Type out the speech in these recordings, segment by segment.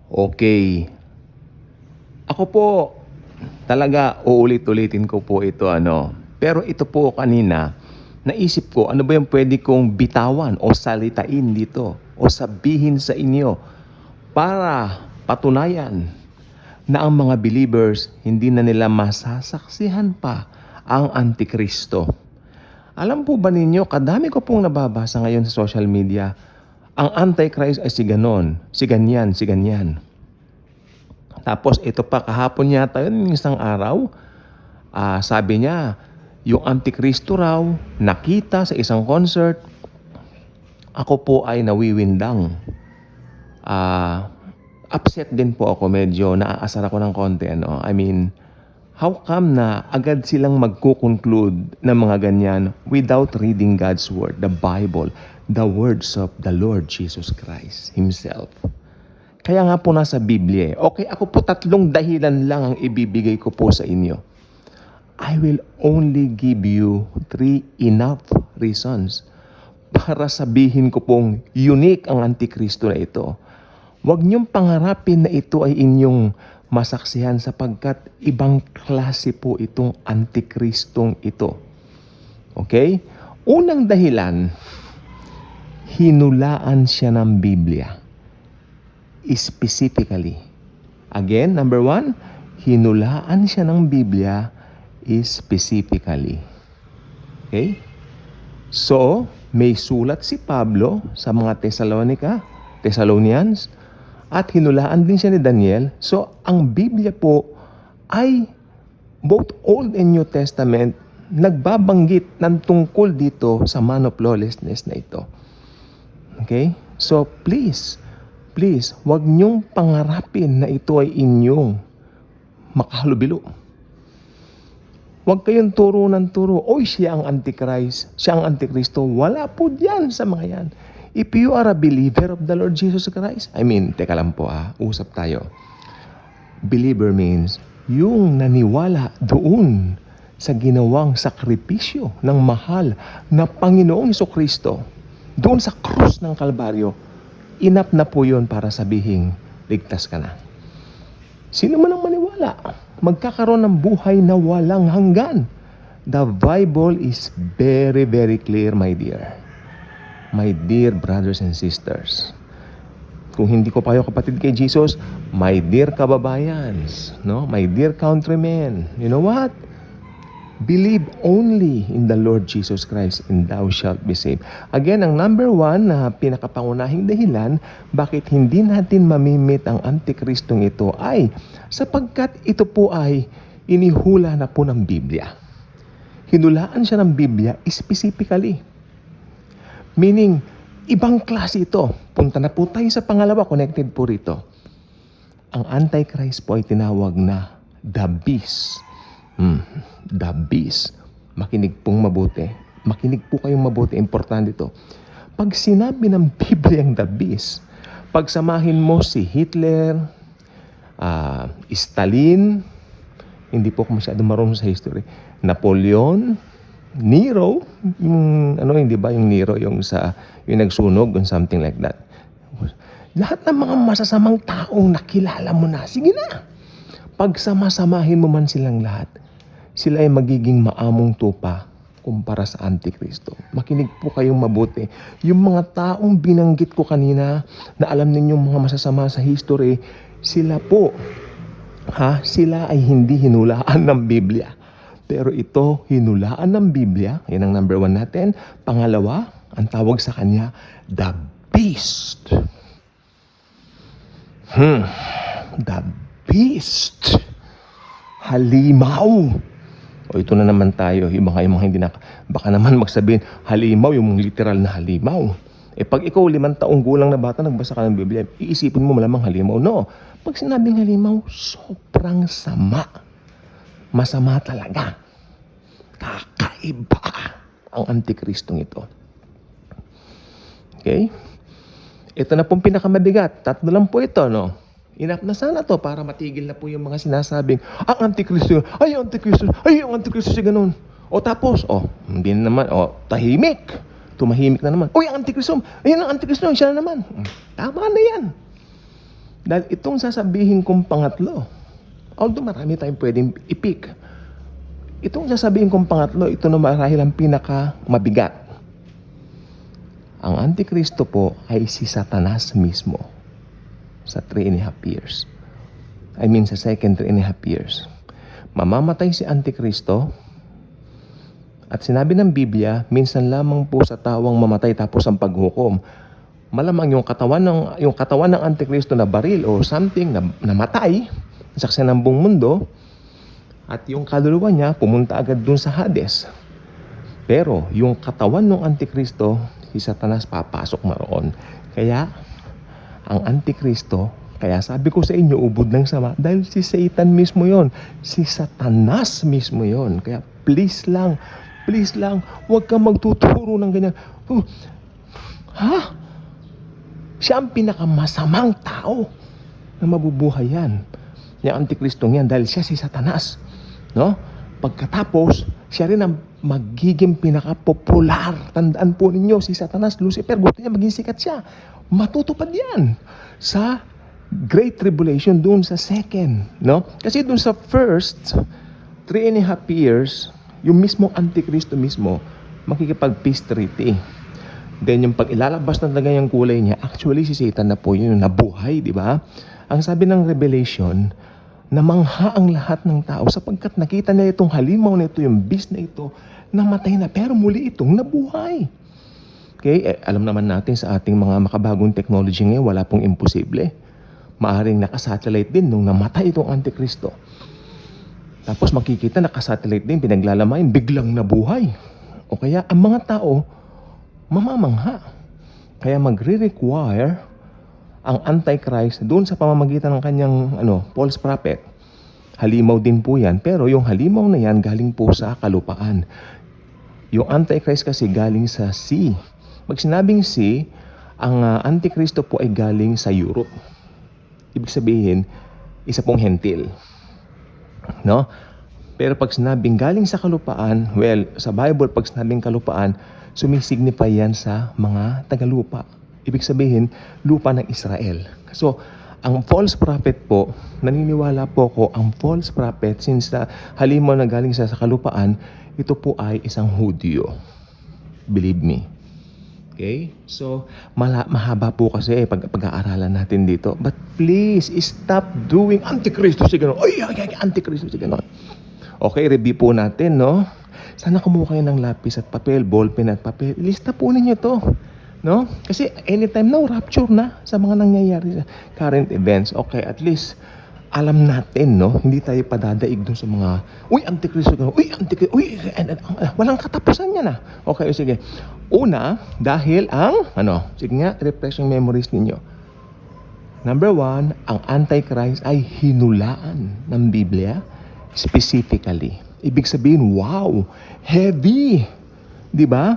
Okay. Ako po, talaga uulit-ulitin ko po ito Pero ito po kanina, naisip ko ano ba yung pwede kong bitawan o salitain dito o sabihin sa inyo para patunayan na ang mga believers hindi na nila masasaksihan pa ang Antikristo. Alam po ba ninyo, kadami ko pong nababasa ngayon sa social media, ang Antichrist ay si ganon, si ganyan, si ganyan. Tapos ito pa, kahapon yata yun, isang araw, sabi niya, yung Antikristo raw, nakita sa isang concert, ako po ay nawiwindang. Upset din po ako, medyo naaasar ako ng konti. I mean, how come na agad silang magko-conclude ng mga ganyan without reading God's Word, the Bible, the words of the Lord Jesus Christ Himself? Kaya nga po nasa Biblia. Okay, ako po 3 dahilan lang ang ibibigay ko po sa inyo. I will only give you 3 enough reasons para sabihin ko pong unique ang Antikristo na ito. Huwag niyong pangarapin na ito ay inyong masaksihan sapagkat ibang klase po itong Antikristong ito. Okay? Unang dahilan, hinulaan siya ng Biblia. Specifically. Again, number 1, hinulaan siya ng Biblia specifically. Okay? So, may sulat si Pablo sa mga Thessalonians, at hinulaan din siya ni Daniel. So, ang Biblia po ay both Old and New Testament nagbabanggit ng tungkol dito sa man of lawlessness na ito. Okay? So, please, wag niyong pangarapin na ito ay inyong makahalubilo. Huwag kayong turo ng turo, oy, siya ang Antichrist, siya ang Antikristo. Wala po diyan sa mga yan. If you are a believer of the Lord Jesus Christ, teka lang po usap tayo. Believer means yung naniwala doon sa ginawang sakripisyo ng mahal na Panginoong Jesucristo, doon sa krus ng Kalbaryo, enough na po yun para sabihin, ligtas ka na. Sino man ang maniwala, magkakaroon ng buhay na walang hanggan. The Bible is very, very clear, my dear. My dear brothers and sisters. Kung hindi ko pa kayo kapatid kay Jesus, my dear kababayans, my dear countrymen, you know what? Believe only in the Lord Jesus Christ and thou shalt be saved. Again, ang number 1 na pinakapangunahing dahilan bakit hindi natin mamimit ang Antikristong ito ay sapagkat ito po ay inihula na po ng Biblia. Hinulaan siya ng Biblia specifically. Meaning, ibang klase ito. Punta na po tayo sa pangalawa, connected po rito. Ang Antichrist po ay tinawag na the beast. The beast. Makinig pong mabuti. Makinig po kayong mabuti. Importante ito. Pag sinabi ng Biblia ang the beast, pagsamahin mo si Hitler, Stalin, hindi po ako masyado marunong sa history, Napoleon, Nero, hindi ba yung Nero, yung nagsunog, or something like that. Lahat ng mga masasamang taong nakilala mo na, sige na. Pagsama-samahin mo man silang lahat, sila ay magiging maamong tupa kumpara sa Antikristo. Makinig po kayong mabuti. Yung mga taong binanggit ko kanina na alam ninyong mga masasama sa history, sila po, sila ay hindi hinulaan ng Biblia. Pero ito, hinulaan ng Biblia. Yan ang number 1 natin. Pangalawa, ang tawag sa kanya, the beast. The beast. Halimaw. O ito na naman tayo. Yung mga hindi baka naman magsabihin, halimaw, yung literal na halimaw. Pag ikaw 5 taong gulang na bata, nagbasa ka ng Biblia, iisipin mo malamang halimaw. No. Pag sinabing halimaw, sobrang sama. Masama talaga. Kakaiba ang Antikristong ito. Okay? Ito na pong pinakamabigat. 3 lang po ito, Enough na sana to para matigil na po yung mga sinasabing, ang Antikristo, ang Antikristo si ganun. O tapos, hindi na naman, tahimik. Tumahimik na naman. Ang Antikristo, ang Antikristo, siya na naman. Tama na yan. Dahil itong sasabihin kong pangatlo, although marami tayong pwedeng i-pick, itong sasabihin kong pangatlo, ito na marahil ang pinaka mabigat. Ang Antikristo po ay si Satanas mismo sa 3.5 years. I mean sa second 3.5 years. Mamamatay si Antikristo at sinabi ng Biblia, minsan lamang po sa tawang mamatay tapos ang paghukom. Malamang yung katawan ng Antikristo na baril o something na namatay, nasaksan ng buong mundo, at yung kaluluwa niya pumunta agad dun sa Hades. Pero yung katawan ng Antikristo, si Satanas papasok maroon. Kaya ang Antikristo, kaya sabi ko sa inyo, ubod ng sama, dahil si Satan mismo yon, si Satanas mismo yon. Kaya please lang, huwag kang magtuturo ng ganyan. Siya ang pinakamasamang tao na mabubuhay yan. Yung Antikristo yan, dahil siya si Satanas. No? Pagkatapos, siya rin ang magiging pinaka-popular. Tandaan po ninyo, si Satanas, Lucifer, gusto niya maging sikat siya. Matutupad yan sa Great Tribulation, doon sa second. No? Kasi doon sa first 3.5 years, yung mismong Antikristo mismo, makikipag-peace treaty. Then yung pag ilalabas na talaga yung kulay niya, actually si Satan na po yun, nabuhay, di ba? Ang sabi ng Revelation, namangha ang lahat ng tao sapagkat nakita nila itong halimaw na ito, yung beast na ito, namatay na, pero muli itong nabuhay. Okay, alam naman natin sa ating mga makabagong technology ngayon, wala pong imposible. Maaring nakasatellite din nung namatay itong Antikristo. Tapos makikita nakasatellite din, pinaglalamayin, biglang nabuhay. O kaya ang mga tao, mamamangha. Kaya magre-require ang Antichrist doon sa pamamagitan ng kanyang false prophet. Halimaw din po yan, pero yung halimaw na yan galing po sa kalupaan. Yung Antichrist kasi galing sa sea. Pag sinabing sea, ang Antikristo po ay galing sa Europe. Ibig sabihin, isa pong hentil. No? Pero pag sinabing galing sa kalupaan, well, sa Bible, pag sinabing kalupaan, sumisignify yan sa mga tagalupa. Ibig sabihin, lupa ng Israel. So, ang false prophet po, naniniwala po ko, ang false prophet, since halimaw na galing sa kalupaan, ito po ay isang Hudyo. Believe me. Okay? So, mahaba po kasi pag-aaralan natin dito. But please, stop doing Antikristo si gano'n. Ay, Antikristo si gano'n. Okay, review po natin, no? Sana kumuha kayo ng lapis at papel, ballpen at papel. Ilista po ninyo to. No? Kasi anytime now, rapture na sa mga nangyayari sa current events. Okay, at least alam natin, no? Hindi tayo padadaig dun sa mga, Antikristo, Antikristo, walang katapusan yan, Okay, sige. Una, dahil sige nga, refresh yung memories ninyo. Number 1, ang Antichrist ay hinulaan ng Biblia, specifically. Ibig sabihin, wow, heavy. Di ba?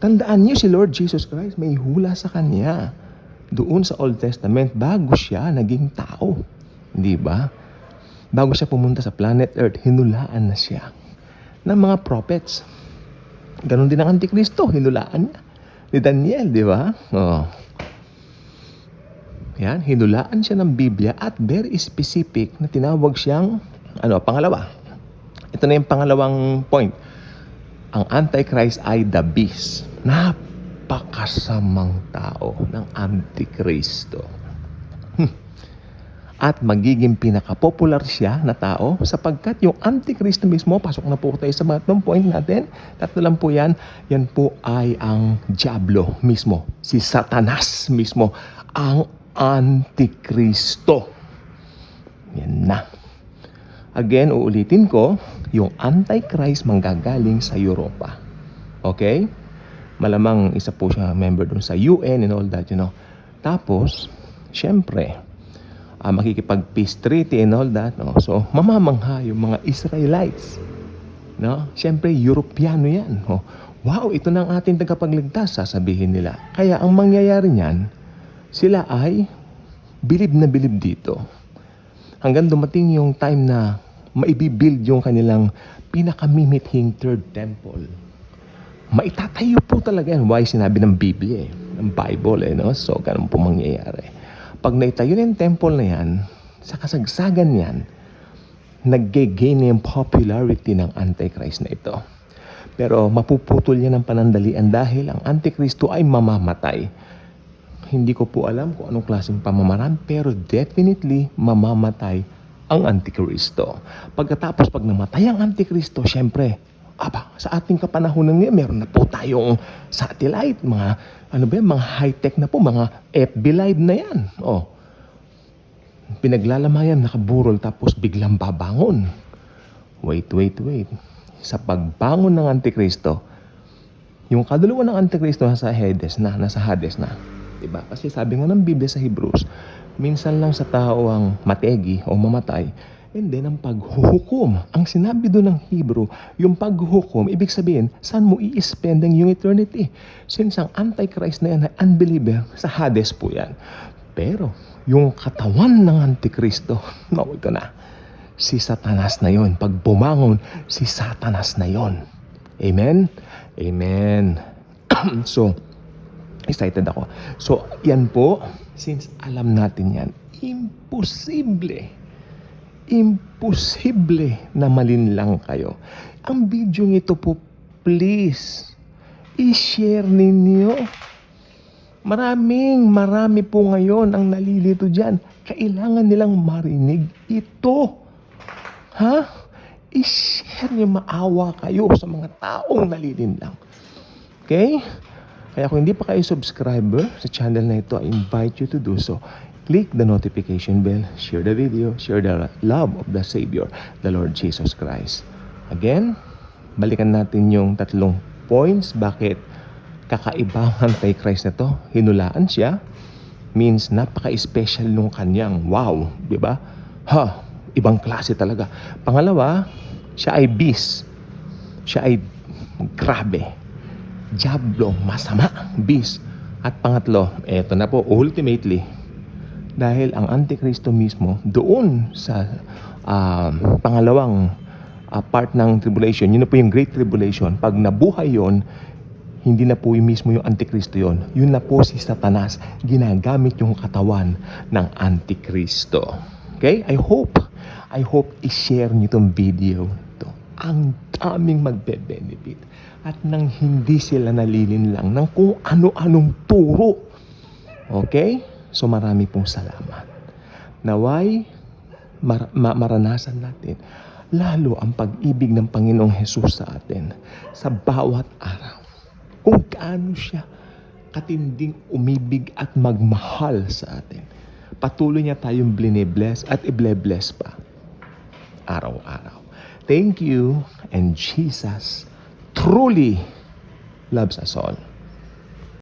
Tandaan niyo si Lord Jesus Christ, may hula sa kanya doon sa Old Testament bago siya naging tao. Di ba? Bago siya pumunta sa planet Earth, hinulaan na siya ng mga prophets. Ganon din ang Antikristo, hinulaan niya ni Daniel, di ba? Yan, hinulaan siya ng Biblia at very specific na tinawag siyang, pangalawa. Ito na yung pangalawang point. Ang Antichrist ay the beast. Napakasamang tao ng Antikristo. At magiging pinaka-popular siya na tao sapagkat yung Antikristo mismo, pasok na po tayo sa matlong point natin. Tatlo lang po yan. Yan po ay ang Diablo mismo. Si Satanas mismo. Ang Antikristo. Yan na. Again, uulitin ko, yung Antichrist manggagaling sa Europa. Okay? Malamang isa po siya member dun sa UN and all that, Tapos, syempre, makikipag-peace treaty and all that, So, mamamangha yung mga Israelites. Syempre, Europeano yan. Wow, ito na ang ating tagapagligtas, sasabihin nila. Kaya, ang mangyayari niyan, sila ay bilib na bilib dito. Hanggang dumating yung time na maibibuild yung kanilang pinakamimithing third temple. Maitatayo po talaga yan. Why sinabi ng Biblia ng Bible, So, ganun po mangyayari. Pag naitayo na yung temple na yan, sa kasagsagan yan, nag-gain na yung popularity ng Antichrist na ito. Pero mapuputol yan ng panandalian dahil ang Antikristo ay mamamatay. Hindi ko po alam kung anong klaseng pamamaraan, pero definitely mamamatay ang Antikristo. Pagkatapos, pag namatay ang Antikristo, syempre, sa ating kapanahonan ngayon, meron na po tayong satellite, mga high-tech na po, mga FB Live na yan. Pinaglalamayan, nakaburol, tapos biglang babangon. Wait. Sa pagbangon ng Antikristo, yung kaduluan ng Antikristo nasa Hades na. Diba? Kasi sabi nga ng Biblia sa Hebrews, minsan lang sa tao ang mategi o mamatay, and then ang paghuhukom. Ang sinabi doon ng Hebrew, yung paghuhukom, ibig sabihin, saan mo i-spend ang yung eternity? Since ang Antichrist na yan ay unbeliever, sa Hades po yan. Pero, yung katawan ng Antikristo, ito na. Si Satanas na yon. Pag bumangon, si Satanas na yon. Amen? Amen. So, excited ako. So, yan po. Since alam natin yan, imposible na malinlang kayo. Ang video ito po, please, i-share ninyo. Marami po ngayon ang nalilito dyan. Kailangan nilang marinig ito. I-share niyo, maawa kayo sa mga taong nalilinlang. Okay? Kaya kung hindi pa kayo subscriber sa channel na ito, I invite you to do so. Click the notification bell, share the video, share the love of the Savior, the Lord Jesus Christ. Again, balikan natin yung 3 points. Bakit kakaiba ang Antichrist na to? Hinulaan siya, means napaka-special nung kanyang di ba? Ibang klase talaga. Pangalawa, siya ay beast. Siya ay grabe. Diablo, masama, beast. At pangatlo, eto na po, ultimately, dahil ang Antikristo mismo, doon sa pangalawang part ng tribulation, yun na po yung Great Tribulation, pag nabuhay yon, hindi na po yung mismo yung Antikristo yon. Yun na po si Satanas, ginagamit yung katawan ng Antikristo. Okay? I hope i-share nyo itong video to. Ang daming magbe-benefit. At nang hindi sila nalilinlang ng kung ano-anong turo. Okay? So marami pong salamat. Naway, maranasan natin lalo ang pag-ibig ng Panginoong Hesus sa atin sa bawat araw. Kung gaano siya katinding umibig at magmahal sa atin. Patuloy niya tayong bless at i-bless pa araw-araw. Thank you, and Jesus truly loves us all.